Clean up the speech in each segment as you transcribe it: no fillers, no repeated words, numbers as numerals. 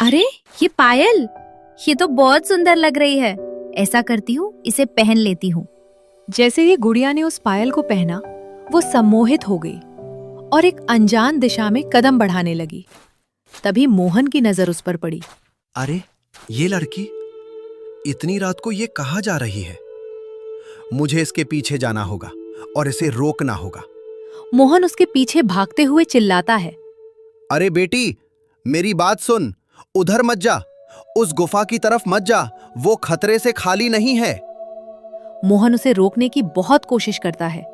अरे ये पायल, ये तो बहुत सुंदर लग रही है। ऐसा करती हूँ, इसे पहन लेती हूँ। जैसे ही गुड़िया ने उस पायल को पहना, वो सम्मोहित हो गई और एक अनजान दिशा में कदम बढ़ाने लगी। तभी मोहन की नजर उस पर पड़ी। अरे ये लड़की इतनी रात को ये कहाँ जा रही है? मुझे इसके पीछे जाना होगा और इसे रोकना होगा। मोहन उसके पीछे भागते हुए चिल्लाता है। अरे बेटी, मेरी बात सुन, उधर मत जा, उस गुफा की तरफ मत जा, वो खतरे से खाली नहीं है। मोहन उसे रोकने की बहुत कोशिश करता है,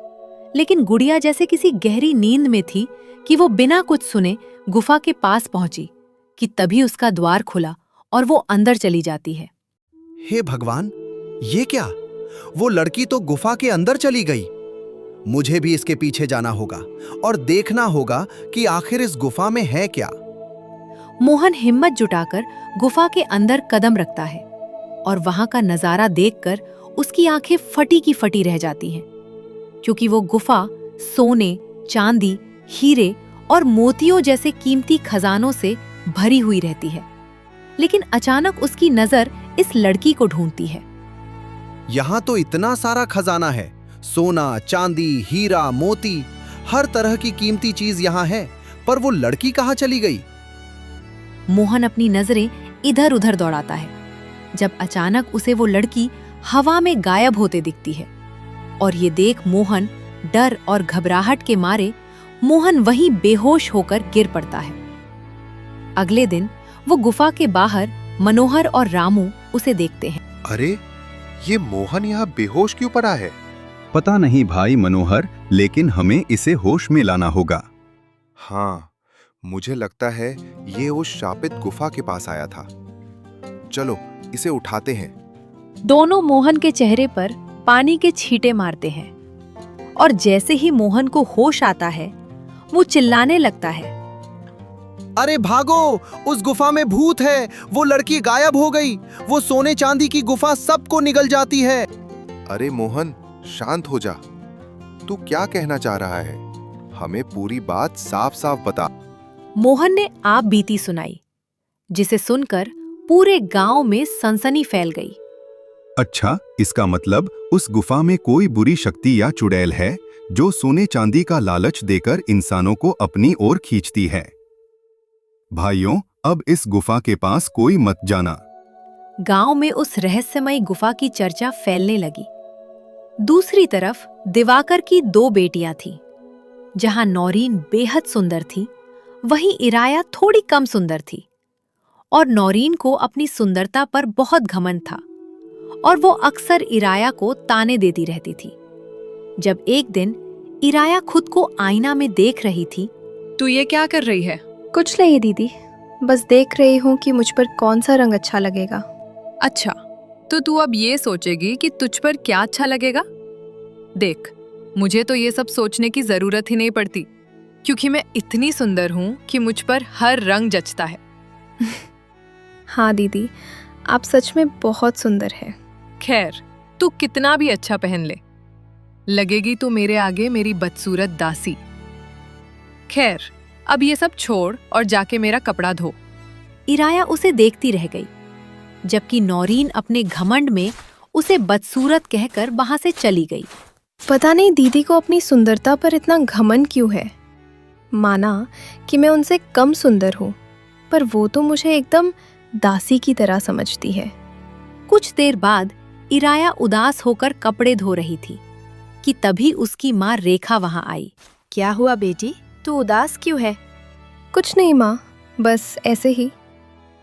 लेकिन गुड़िया जैसे किसी गहरी नींद में थी कि वो बिना कुछ सुने गुफा के पास पहुंची कि तभी उसका द्वार खुला और वो अंदर चली जाती है। हे भगवान, ये क्या? वो लड़की तो गुफा के अंदर चली गई। मुझे भी इसके पीछे जाना होगा और देखना होगा कि आखिर इस गुफा में है क्या। मोहन हिम्मत जुटाकर गुफा के अंदर कदम रखता है और वहां का नजारा देखकर उसकी आंखें फटी की फटी रह जाती हैं, क्योंकि वो गुफा सोने, चांदी, हीरे और मोतियों जैसे कीमती खजानों से भरी हुई रहती है। लेकिन अचानक उसकी नजर इस लड़की को ढूंढती है। यहाँ तो इतना सारा खजाना है, सोना, चांदी, हीरा, मोती, हर तरह की कीमती चीज यहाँ है, पर वो लड़की कहाँ चली गई? मोहन अपनी नजरें इधर उधर दौड़ाता है, जब अचानक उसे वो लड़की हवा में गायब होते दिखती है। और ये देख मोहन डर और घबराहट के मारे मोहन वहीं बेहोश होकर गिर पड़ता है। अगले दिन वो गुफा के बाहर मनोहर और रामू उसे देखते हैं। अरे ये मोहन यहाँ बेहोश क्यों पड़ा है? पता नहीं भाई मनोहर, लेकिन हमें इसे होश में लाना होगा। हाँ, मुझे लगता है ये उस शापित गुफा के पास आया था। चलो इसे उठाते हैं। दोनों मोहन के चेहरे पर पानी के छींटे मारते हैं और जैसे ही मोहन को होश आता है, वो चिल्लाने लगता है। अरे भागो, उस गुफा में भूत है, वो लड़की गायब हो गई, वो सोने चांदी की गुफा सबको निगल जाती है। अरे मोहन, शांत हो जा। तू क्या कहना चाह रहा है? हमें पूरी बात साफ साफ बता। मोहन ने आप बीती सुनाई, जिसे सुनकर पूरे गांव में सनसनी फैल गई। अच्छा, इसका मतलब उस गुफा में कोई बुरी शक्ति या चुड़ैल है जो सोने चांदी का लालच देकर इंसानों को अपनी ओर खींचती है। भाइयों, अब इस गुफा के पास कोई मत जाना। गांव में उस रहस्यमयी गुफा की चर्चा फैलने लगी। दूसरी तरफ दिवाकर की 2 बेटियां थीं। जहां नौरीन बेहद सुंदर थी, वहीं इराया थोड़ी कम सुंदर थी। और नौरीन को अपनी सुंदरता पर बहुत घमंड था और वो अक्सर इराया को ताने देती रहती थी। जब एक दिन इराया खुद को आईना में देख रही थी। तू ये क्या कर रही है? कुछ नहीं दीदी, बस देख रही हूँ कि मुझ पर कौन सा रंग अच्छा लगेगा। अच्छा, तो तू अब ये सोचेगी कि तुझ पर क्या अच्छा लगेगा? देख, मुझे तो ये सब सोचने की जरूरत ही नहीं पड़ती, क्योंकि मैं इतनी सुंदर हूँ कि मुझ पर हर रंग जचता है। हाँ दीदी, आप सच में बहुत सुंदर है। खैर, तू कितना भी अच्छा पहन ले, लगेगी तो मेरे आगे मेरी बदसूरत दासी। खैर, अब ये सब छोड़ और जाके मेरा कपड़ा धो। इराया उसे देखती रह गई, जबकि नौरीन अपने घमंड में उसे बदसूरत कहकर वहां से चली गई। पता नहीं दीदी को अपनी सुंदरता पर इतना घमंड क्यों है। माना कि मैं उनसे कम सुंदर हूँ, पर वो तो मुझे एकदम दासी की तरह समझती है। कुछ देर बाद इराया उदास होकर कपड़े धो रही थी कि तभी उसकी माँ रेखा वहां आई। क्या हुआ बेटी, तू उदास क्यों है? कुछ नहीं माँ, बस ऐसे ही।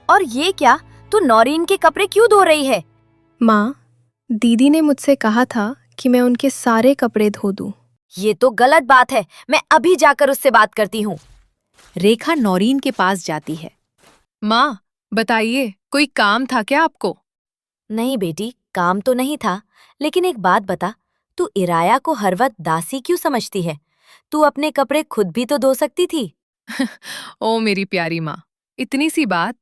और ये क्या, तू नौरीन के कपड़े क्यों धो रही है? माँ, दीदी ने मुझसे कहा था कि मैं उनके सारे कपड़े धो दूं। ये तो गलत बात है, मैं अभी जाकर उससे बात करती हूँ। रेखा नौरीन के पास जाती है। माँ, बताइए, कोई काम था क्या आपको? नहीं बेटी, काम तो नहीं था, लेकिन एक बात बता, तू इराया को हर वक्त दासी क्यों समझती है? तू अपने कपड़े खुद भी तो धो सकती थी। ओ मेरी प्यारी माँ, इतनी सी बात।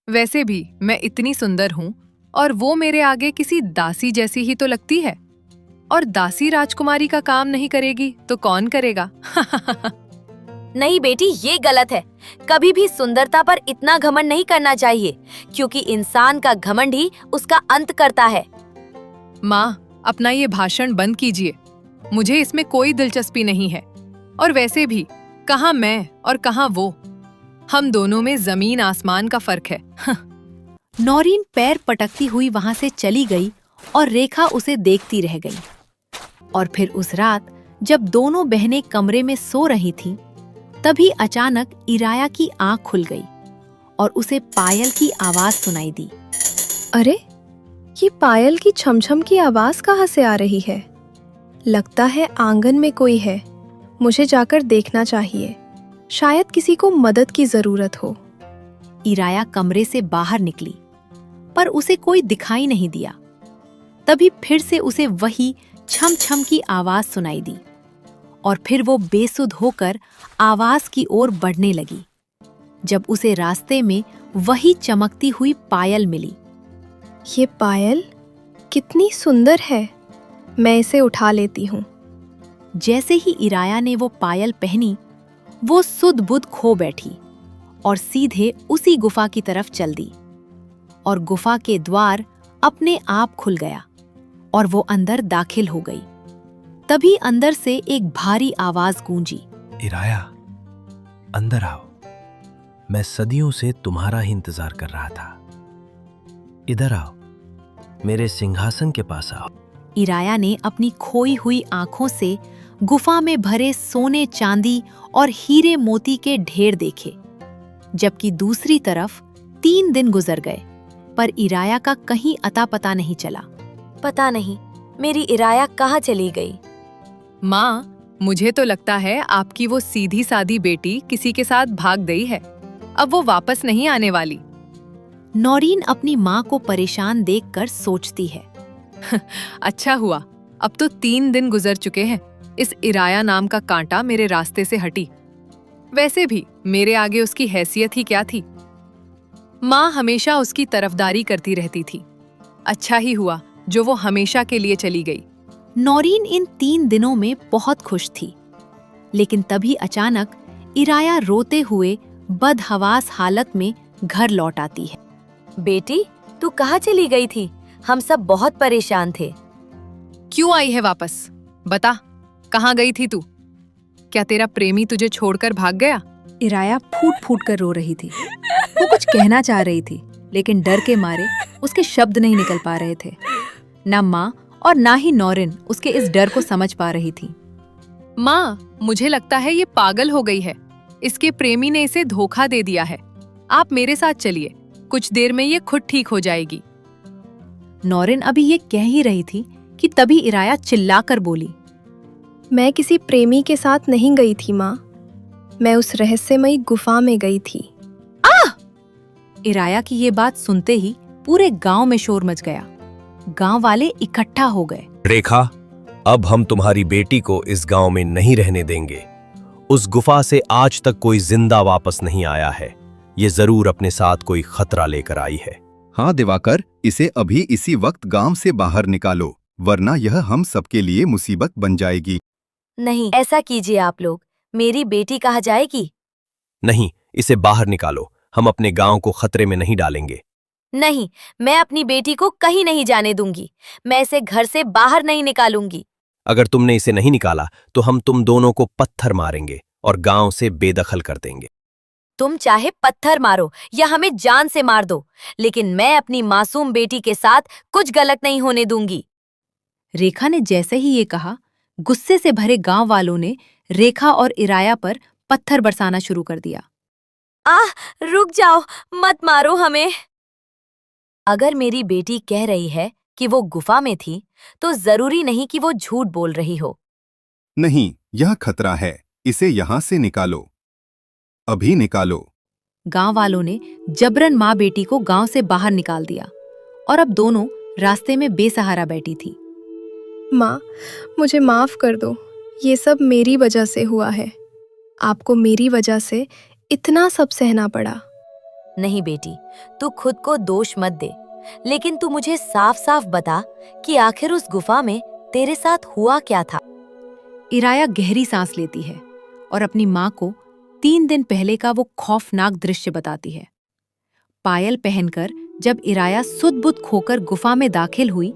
वैसे भी मैं इतनी सुंदर हूँ और वो मेरे आगे किसी दासी जैसी ही तो लगती है। और दासी राजकुमारी का काम नहीं करेगी तो कौन करेगा? नहीं बेटी, ये गलत है। कभी भी सुंदरता पर इतना घमंड नहीं करना चाहिए, क्योंकि इंसान का घमंड ही उसका अंत करता है। माँ, अपना ये भाषण बंद कीजिए। मुझे इसमें कोई दिलचस्पी नहीं है। और वैसे भी कहाँ मैं और कहाँ वो, हम दोनों में जमीन आसमान का फर्क है। नौरीन पैर पटकती हुई वहां से चली गई और रेखा उसे देखती रह गई। और फिर उस रात जब दोनों बहनें कमरे में सो रही थीं, तभी अचानक इराया की आंख खुल गई और उसे पायल की आवाज सुनाई दी। अरे, ये पायल की छमछम की आवाज कहाँ से आ रही है? लगता है आंगन में कोई है। मुझे जाकर देखना चाहिए। शायद किसी को मदद की जरूरत हो। इराया कमरे से बाहर निकली, पर उसे कोई दिखाई नहीं दिया। तभी फिर से उसे वही छम छम की आवाज सुनाई दी और फिर वो बेसुध होकर आवाज की ओर बढ़ने लगी। जब उसे रास्ते में वही चमकती हुई पायल मिली। ये पायल कितनी सुंदर है। मैं इसे उठा लेती हूँ। जैसे ही इराया ने वो पायल पहनी, वो सुध बुध खो बैठी और सीधे उसी गुफा की तरफ चल दी। और गुफा के द्वार अपने आप खुल गया और वो अंदर दाखिल हो गई। तभी अंदर से एक भारी आवाज गूंजी। इराया, अंदर आओ। मैं सदियों से तुम्हारा ही इंतजार कर रहा था। इधर आओ, मेरे सिंहासन के पास आओ। इराया ने अपनी खोई हुई आंखों से गुफा में भरे सोने चांदी और हीरे मोती के ढेर देखे, जबकि दूसरी तरफ 3 दिन गुजर गए, पर इराया का कहीं अता पता नहीं चला। पता नहीं मेरी इराया कहाँ चली गई। माँ, मुझे तो लगता है आपकी वो सीधी सादी बेटी किसी के साथ भाग गई है। अब वो वापस नहीं आने वाली। नौरीन अपनी माँ को परेशान देखकर सोचती है। अच्छा हुआ, अब तो 3 दिन गुजर चुके हैं। इस इराया नाम का कांटा मेरे रास्ते से हटी। वैसे भी मेरे आगे उसकी हैसियत ही क्या थी। माँ हमेशा उसकी तरफदारी करती रहती थी। अच्छा ही हुआ जो वो हमेशा के लिए चली गई। नौरीन इन 3 दिनों में बहुत खुश थी, लेकिन तभी अचानक इराया रोते हुए बदहवास हालत में घर लौट आती है। बेटी, तू कहाँ चली गई थी? हम सब बहुत परेशान थे। क्यों आई है वापस? बता, कहाँ गई थी तू? क्या तेरा प्रेमी तुझे छोड़कर भाग गया? इराया फूट फूट कर रो रही थी। वो कुछ कहना चाह रही थी, लेकिन डर के मारे उसके शब्द नहीं निकल पा रहे थे। न माँ और ना ही नौरीन उसके इस डर को समझ पा रही थी। माँ, मुझे लगता है ये पागल हो गई है। इसके प्रेमी ने इसे धोखा दे दिया है। आप मेरे साथ चलिए, कुछ देर में ये खुद ठीक हो जाएगी। नौरीन अभी ये कह ही रही थी कि तभी इराया चिल्लाकर बोली। मैं किसी प्रेमी के साथ नहीं गई थी माँ। मैं उस रहस्यमयी गुफा में गई थी। इराया की ये बात सुनते ही पूरे गांव में शोर मच गया। गांव वाले इकट्ठा हो गए। रेखा, अब हम तुम्हारी बेटी को इस गांव में नहीं रहने देंगे। उस गुफा से आज तक कोई जिंदा वापस नहीं आया है। ये जरूर अपने साथ कोई खतरा लेकर आई है। हाँ दिवाकर, इसे अभी इसी वक्त गांव से बाहर निकालो, वरना यह हम सबके लिए मुसीबत बन जाएगी। नहीं, ऐसा कीजिए आप लोग। मेरी बेटी कहाँ जाएगी? नहीं, इसे बाहर निकालो। हम अपने गांव को खतरे में नहीं डालेंगे। नहीं, मैं अपनी बेटी को कहीं नहीं जाने दूंगी। मैं इसे घर से बाहर नहीं निकालूंगी। अगर तुमने इसे नहीं निकाला तो हम तुम दोनों को पत्थर मारेंगे और गांव से बेदखल कर देंगे। तुम चाहे पत्थर मारो या हमें जान से मार दो, लेकिन मैं अपनी मासूम बेटी के साथ कुछ गलत नहीं होने दूंगी। रेखा ने जैसे ही ये कहा, गुस्से से भरे गांव वालों ने रेखा और इराया पर पत्थर बरसाना शुरू कर दिया। आह, रुक जाओ, मत मारो हमें। अगर मेरी बेटी कह रही है कि वो गुफा में थी, तो जरूरी नहीं कि वो झूठ बोल रही हो। नहीं, यह खतरा है। इसे यहाँ से निकालो, अभी निकालो। गांव वालों ने जबरन माँ बेटी को गांव से बाहर निकाल दिया और अब दोनों रास्ते में बेसहारा बैठी थी। माँ, मुझे माफ कर दो। ये सब मेरी वजह से हुआ है। आपको मेरी वजह से इतना सब सहना पड़ा। नहीं बेटी, तू खुद को दोष मत दे, लेकिन तू मुझे साफ साफ बता कि आखिर उस गुफा में तेरे साथ हुआ क्या था। इराया गहरी सांस लेती है और अपनी माँ को 3 दिन पहले का वो खौफनाक दृश्य बताती है। पायल पहनकर जब इराया सुध-बुध खोकर गुफा में दाखिल हुई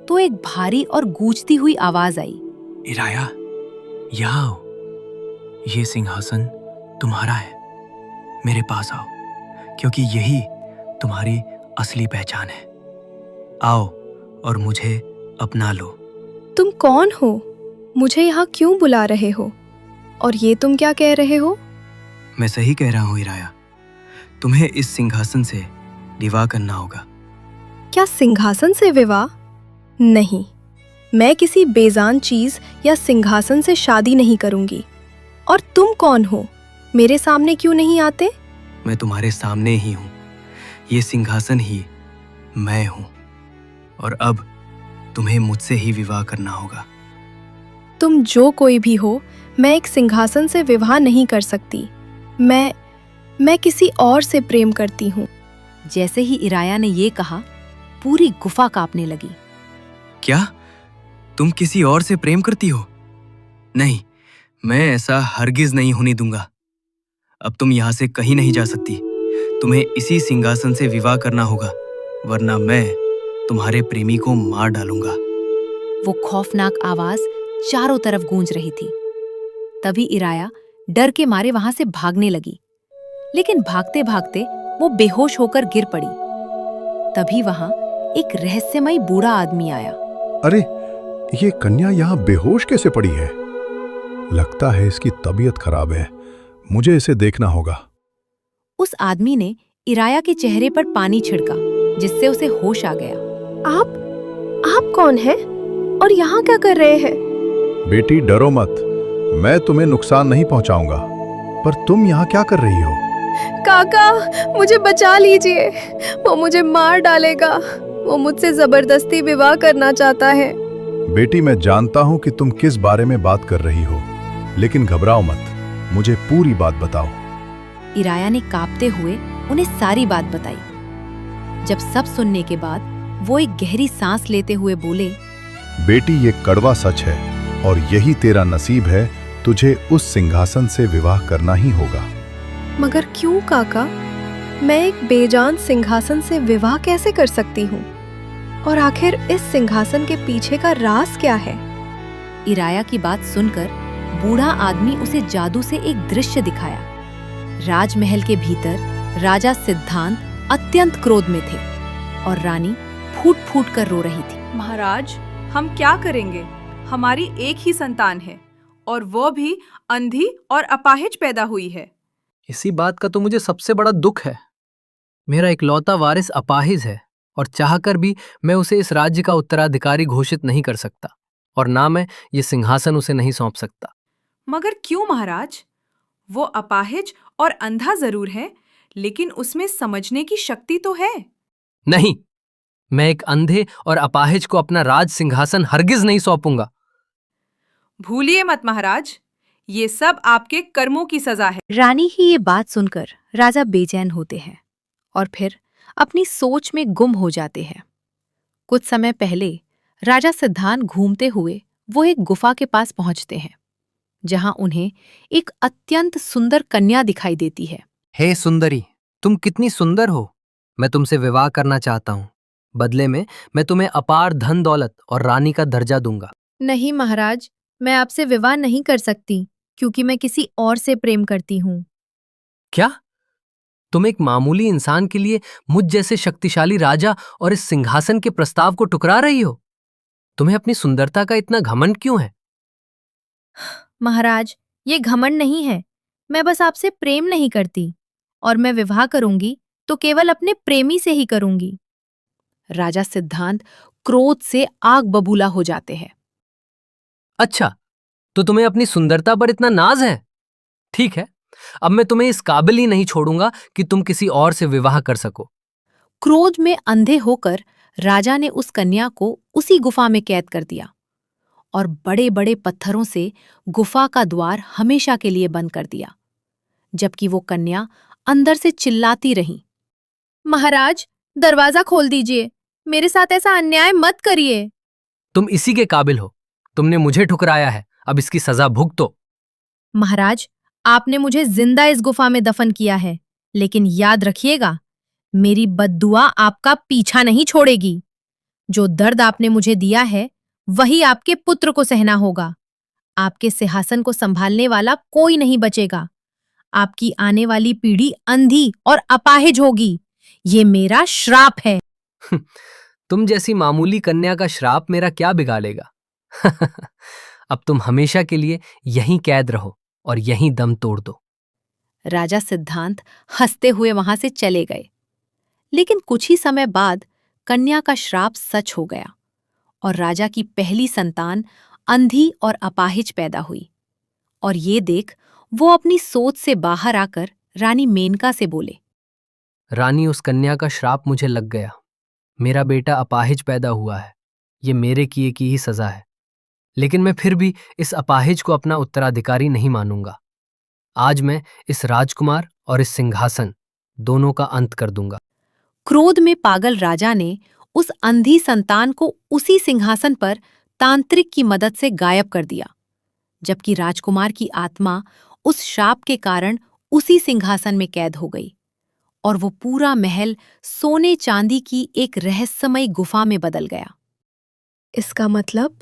तो एक भारी और गूंजती हुई आवाज आई। इराया, यहाँ आओ। ये सिंहासन तुम्हारा है। मेरे पास आओ, क्योंकि यही तुम्हारी असली पहचान है। आओ और मुझे अपना लो। तुम कौन हो? मुझे यहाँ क्यों बुला रहे हो? और ये तुम क्या कह रहे हो? मैं सही कह रहा हूँ इराया। तुम्हें इस सिंहासन से विवाह करना होगा। क्या सिंहासन से विवाह? नहीं, मैं किसी बेजान चीज या सिंहासन से शादी नहीं करूंगी। और तुम कौन हो? मेरे सामने क्यों नहीं आते? मैं तुम्हारे सामने ही हूँ। ये सिंहासन ही मैं हूँ, और अब तुम्हें मुझसे ही विवाह करना होगा। तुम जो कोई भी हो, मैं एक सिंहासन से विवाह नहीं कर सकती। मैं किसी और से प्रेम करती हूँ। जैसे ही इराया ने ये कहा, पूरी गुफा कांपने लगी। क्या तुम किसी और से प्रेम करती हो? नहीं, मैं ऐसा हरगिज नहीं होने दूंगा। अब तुम यहाँ से कहीं नहीं जा सकती। तुम्हें इसी सिंहासन से विवाह करना होगा, वरना मैं तुम्हारे प्रेमी को मार डालूंगा। वो खौफनाक आवाज चारों तरफ गूंज रही थी। तभी इराया डर के मारे वहां से भागने लगी, लेकिन भागते भागते वो बेहोश होकर गिर पड़ी। तभी वहां एक रहस्यमयी बूढ़ा आदमी आया। अरे, ये कन्या यहाँ बेहोश कैसे पड़ी है? लगता है इसकी तबीयत खराब है। मुझे इसे देखना होगा। उस आदमी ने इराया के चेहरे पर पानी छिड़का, जिससे उसे होश आ गया। आप कौन हैं? और यहाँ क्या कर रहे हैं? बेटी, डरो मत। मैं तुम्हें नुकसान नहीं पहुंचाऊंगा। पर तुम यहाँ क्या कर रही हो? काका, मुझे बचा लीजिए। वो मुझे मार डालेगा। वो मुझसे जबरदस्ती विवाह करना चाहता है। बेटी, मैं जानता हूँ कि तुम किस बारे में बात कर रही हो, लेकिन घबराओ मत। मुझे पूरी बात बताओ। इराया ने कांपते हुए उन्हें सारी बात बताई। जब सब सुनने के बाद वो एक गहरी सांस लेते हुए बोले, बेटी, ये कड़वा सच है और यही तेरा नसीब है। तुझे उस सिंहासन से विवाह करना ही होगा। मगर क्यों काका? मैं एक बेजान सिंहासन से विवाह कैसे कर सकती हूँ? और आखिर इस सिंहासन के पीछे का राज क्या है? इराया की बात सुनकर बूढ़ा आदमी उसे जादू से एक दृश्य दिखाया। राजमहल के भीतर राजा सिद्धांत अत्यंत क्रोध में थे और रानी फूट फूट कर रो रही थी। महाराज, हम क्या करेंगे? हमारी एक ही संतान है और वो भी अंधी और अपाहिज पैदा हुई है। इसी बात का तो मुझे सबसे बड़ा दुख है। मेरा इकलौता वारिस अपाहिज है और चाहकर भी मैं उसे इस राज्य का उत्तराधिकारी घोषित नहीं कर सकता, और ना मैं ये सिंहासन उसे नहीं सौंप सकता। मगर क्यों महाराज? वो अपाहिज और अंधा जरूर है, लेकिन उसमें समझने की शक्ति तो है। नहीं, मैं एक अंधे और अपाहिज को अपना राज सिंहासन हरगिज नहीं सौंपूंगा। भूलिए मत महाराज, ये सब आपके कर्मों की सजा है। रानी की ये बात सुनकर राजा बेचैन होते हैं और फिर अपनी सोच में गुम हो जाते हैं। कुछ समय पहले राजा सिद्धांत घूमते हुए वो एक गुफा के पास पहुंचते हैं, जहां उन्हें एक अत्यंत सुंदर कन्या दिखाई देती है। हे सुंदरी, तुम कितनी सुंदर हो। मैं तुमसे विवाह करना चाहता हूँ। बदले में मैं तुम्हें अपार धन दौलत और रानी का दर्जा दूंगा। नहीं महाराज, मैं आपसे विवाह नहीं कर सकती, क्योंकि मैं किसी और से प्रेम करती हूँ। क्या तुम एक मामूली इंसान के लिए मुझ जैसे शक्तिशाली राजा और इस सिंहासन के प्रस्ताव को ठुकरा रही हो? तुम्हें अपनी सुंदरता का इतना घमंड क्यों है? महाराज, ये घमंड नहीं है। मैं बस आपसे प्रेम नहीं करती, और मैं विवाह करूंगी तो केवल अपने प्रेमी से ही करूंगी। राजा सिद्धांत क्रोध से आग बबूला हो जाते हैं। अच्छा, तो तुम्हें अपनी सुंदरता पर इतना नाज है? ठीक है, अब मैं तुम्हें इस काबिल ही नहीं छोड़ूंगा कि तुम किसी और से विवाह कर सको। क्रोध में अंधे होकर राजा ने उस कन्या को उसी गुफा में कैद कर दिया और बड़े बड़े पत्थरों से गुफा का द्वार हमेशा के लिए बंद कर दिया, जबकि वो कन्या अंदर से चिल्लाती रही, महाराज, दरवाजा खोल दीजिए। मेरे साथ ऐसा अन्याय मत करिए। तुम इसी के काबिल हो। तुमने मुझे ठुकराया है, अब इसकी सजा भुगतो। महाराज, आपने मुझे जिंदा इस गुफा में दफन किया है, लेकिन याद रखिएगा, मेरी बद्दुआ आपका पीछा नहीं छोड़ेगी। जो दर्द आपने मुझे दिया है, वही आपके पुत्र को सहना होगा। आपके सिंहासन को संभालने वाला कोई नहीं बचेगा। आपकी आने वाली पीढ़ी अंधी और अपाहिज होगी। ये मेरा श्राप है। तुम जैसी मामूली कन्या का श्राप मेरा क्या बिगाड़ेगा? अब तुम हमेशा के लिए यहीं कैद रहो और यहीं दम तोड़ दो। राजा सिद्धांत हंसते हुए वहां से चले गए। लेकिन कुछ ही समय बाद कन्या का श्राप सच हो गया और राजा की पहली संतान अंधी और अपाहिज पैदा हुई। और ये देख वो अपनी सोच से बाहर आकर रानी मेनका से बोले, रानी, उस कन्या का श्राप मुझे लग गया। मेरा बेटा अपाहिज पैदा हुआ है। ये मेरे किए की ही सजा है। लेकिन मैं फिर भी इस अपाहिज को अपना उत्तराधिकारी नहीं मानूंगा। आज मैं इस राजकुमार और इस सिंहासन दोनों का अंत कर दूंगा। क्रोध में पागल राजा ने उस अंधी संतान को उसी सिंहासन पर तांत्रिक की मदद से गायब कर दिया, जबकि राजकुमार की आत्मा उस शाप के कारण उसी सिंहासन में कैद हो गई और वो पूरा महल सोने चांदी की एक रहस्यमयी गुफा में बदल गया। इसका मतलब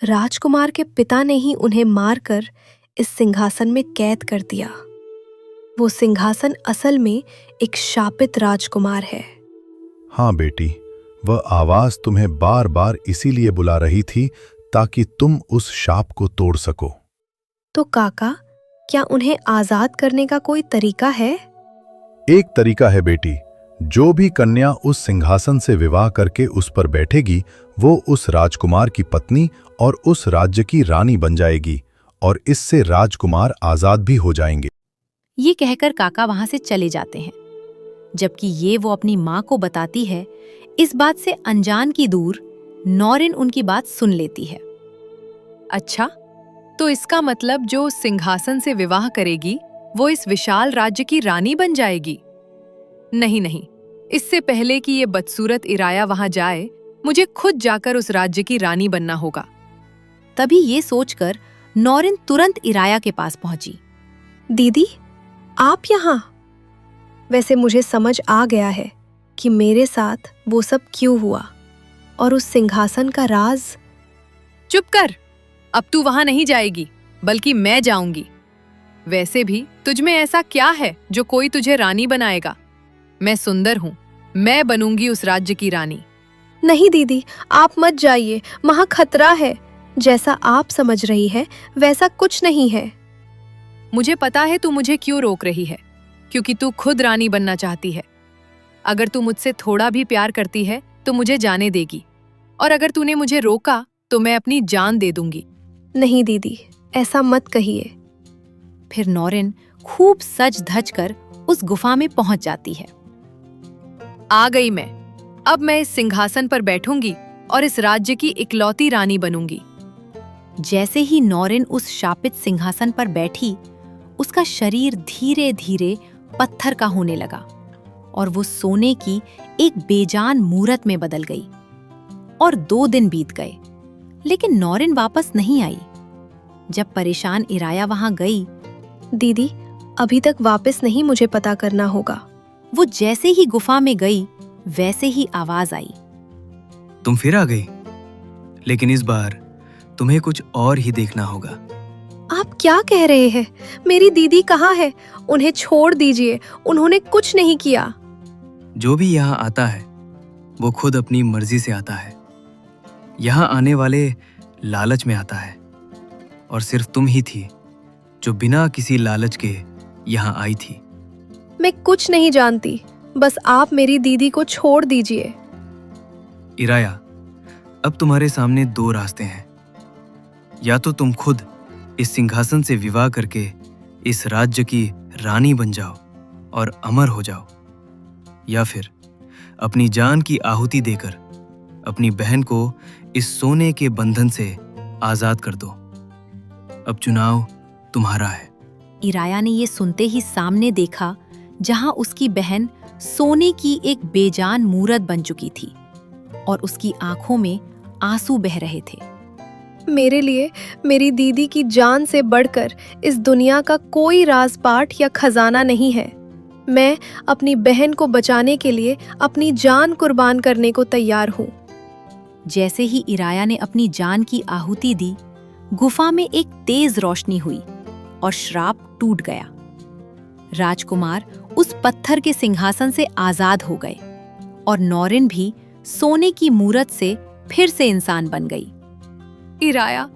राजकुमार के पिता ने ही उन्हें मारकर इस सिंहासन में कैद कर दिया। वो सिंहासन असल में एक शापित राजकुमार है। हाँ बेटी, वह आवाज तुम्हें बार बार इसीलिए बुला रही थी ताकि तुम उस शाप को तोड़ सको। तो काका, क्या उन्हें आजाद करने का कोई तरीका है? एक तरीका है बेटी। जो भी कन्या उस सिंहासन से विवाह करके उस पर बैठेगी, वो उस राजकुमार की पत्नी और उस राज्य की रानी बन जाएगी और इससे राजकुमार आजाद भी हो जाएंगे। ये कहकर काका वहां से चले जाते हैं, जबकि ये वो अपनी माँ को बताती है। इस बात से अनजान की दूर नौरिन उनकी बात सुन लेती है। अच्छा, तो इसका मतलब जो सिंहासन से विवाह करेगी वो इस विशाल राज्य की रानी बन जाएगी? नहीं नहीं, इससे पहले कि ये बदसूरत इराया वहां जाए, मुझे खुद जाकर उस राज्य की रानी बनना होगा। तभी ये सोचकर नौरिन तुरंत इराया के पास पहुंची। दीदी, आप यहाँ? वैसे मुझे समझ आ गया है कि मेरे साथ वो सब क्यों हुआ और उस सिंहासन का राज। चुप कर, अब तू वहां नहीं जाएगी, बल्कि मैं जाऊंगी। वैसे भी तुझमें ऐसा क्या है जो कोई तुझे रानी बनाएगा? मैं सुंदर हूं, मैं बनूंगी उस राज्य की रानी। नहीं दीदी, आप मत जाइए, वहां खतरा है। जैसा आप समझ रही है वैसा कुछ नहीं है। मुझे पता है तू मुझे क्यों रोक रही है, क्योंकि तू खुद रानी बनना चाहती है। अगर तू मुझसे थोड़ा भी प्यार करती है तो मुझे जाने देगी, और अगर तूने मुझे रोका तो मैं अपनी जान दे दूंगी। नहीं दीदी, ऐसा मत कहिए। फिर नौरिन खूब सज धज कर उस गुफा में पहुंच जाती है। आ गई मैं। अब मैं इस सिंहासन पर बैठूंगी और इस राज्य की इकलौती रानी बनूंगी। जैसे ही नौरिन उस शापित सिंहासन पर बैठी, उसका शरीर धीरे धीरे पत्थर का होने लगा और वो सोने की एक बेजान मूरत में बदल गई। और 2 दिन बीत गए, लेकिन नौरिन वापस नहीं आई। जब परेशान इराया वहां गई, दीदी, अभी तक वापस नहीं, मुझे पता करना होगा। वो जैसे ही गुफा में गई, वैसे ही आवाज आई। तुम फिर आ गई, लेकिन इस बार तुम्हें कुछ और ही देखना होगा। आप क्या कह रहे हैं? मेरी दीदी कहाँ है? उन्हें छोड़ दीजिए, उन्होंने कुछ नहीं किया। जो भी यहाँ आता है वो खुद अपनी मर्जी से आता है। यहाँ आने वाले लालच में आता है, और सिर्फ तुम ही थी जो बिना किसी लालच के यहाँ आई थी। मैं कुछ नहीं जानती, बस आप मेरी दीदी को छोड़ दीजिए। इराया, अब तुम्हारे सामने 2 रास्ते हैं। या तो तुम खुद इस सिंहासन से विवाह करके इस राज्य की रानी बन जाओ और अमर हो जाओ, या फिर अपनी जान की आहुति देकर अपनी बहन को इस सोने के बंधन से आजाद कर दो। अब चुनाव तुम्हारा है। इराया ने ये सुनते ही सामने देखा, जहां उसकी बहन सोने की एक बेजान मूरत बन चुकी थी और उसकी आंखों में आंसू बह रहे थे। मेरे लिए मेरी दीदी की जान से बढ़कर इस दुनिया का कोई राज पाठ या खजाना नहीं है। मैं अपनी बहन को बचाने के लिए अपनी जान कुर्बान करने को तैयार हूँ। जैसे ही इराया ने अपनी जान की आहुति दी, गुफा में एक तेज रोशनी हुई और श्राप टूट गया। राजकुमार उस पत्थर के सिंहासन से आजाद हो गए और नौरिन भी सोने की मूरत से फिर से इंसान बन गई। इराया,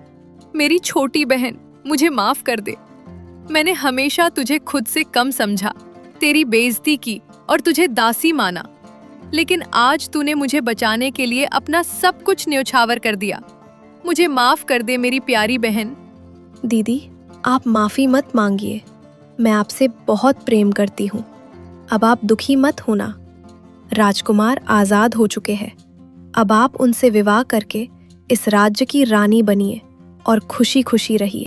मेरी छोटी बहन, मुझे माफ कर दे। मैंने हमेशा तुझे खुद से कम समझा, तेरी बेइज्जती की और तुझे दासी माना। लेकिन आज तूने मुझे बचाने के लिए अपना सब कुछ न्योछावर कर दिया। मुझे माफ कर दे मेरी प्यारी बहन। दीदी, आप माफी मत मांगिए। मैं आपसे बहुत प्रेम करती हूँ। अब आप दुखी मत होना। राजकुमार आजाद हो चुके हैं। अब आप उनसे विवाह करके इस राज्य की रानी बनिए और खुशी खुशी रहिए।